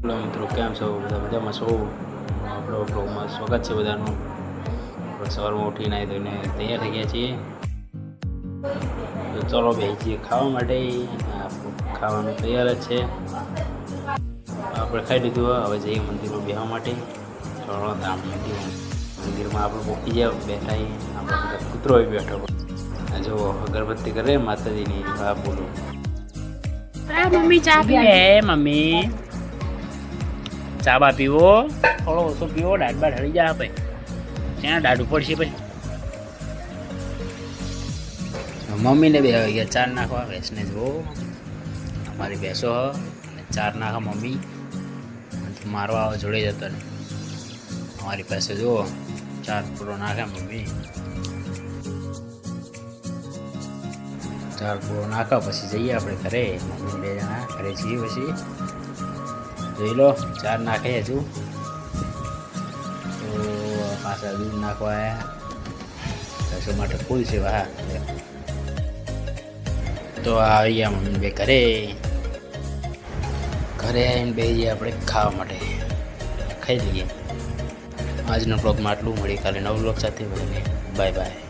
Hello મિત્રો, કેમ છો? બધા મજામાં છો? આપણો બ્લોગમાં સ્વાગત છે બધાનું. આપણે સવારમાં ઉઠીને આવી ધોઈને તૈયાર થઈ ગયા છીએ. તો ચલો બેસીએ ખાવા માટે. ખાવાનું તૈયાર જ છે. આપણે ખાઈ લીધું. હવે જઈએ મંદિરમાં બેસવા માટે. ચલો તામ મંદિરમાં આપણે પોકી જાય બેઠા. આપણા બધા કૂતરો બેઠો. જો અગરબત્તી કરે માતાજીની વાત બોલો. મમ્મી ચા પીવે. મમ્મી ચા બા પીવો, થોડો ઓછો પીવો, દાઢ બાઢ હળી જાય ભાઈ. ત્યાં દાઢ પડશે ભાઈ. મમ્મીને બે આવી ગયા ચાર નાખવા. ભેંસને જુઓ, અમારી ભેંસો અને ચાર નાખા મમ્મી મારવા આવે જોડે જતા ને. અમારી ભેંસો જુઓ ચાર પૂરો નાખે મમ્મી. ચાર પૂરો નાખા પછી જઈએ આપણે ઘરે. મમ્મી બે જણા ઘરે છીએ. પછી જોઈ લો ચાર નાખે હજુ તો પાછા દૂધ નાખવા આવ્યા. ભેંસો માટે ફૂલ છે. હા, તો આવી ગયા મમ્મી બે ઘરે. ઘરે આવીને બે જઈએ આપણે ખાવા માટે. ખાઈ લઈએ. આજનો બ્લોગમાં આટલું. મળી કાલે નવો બ્લોગ સાથે. Bye bye.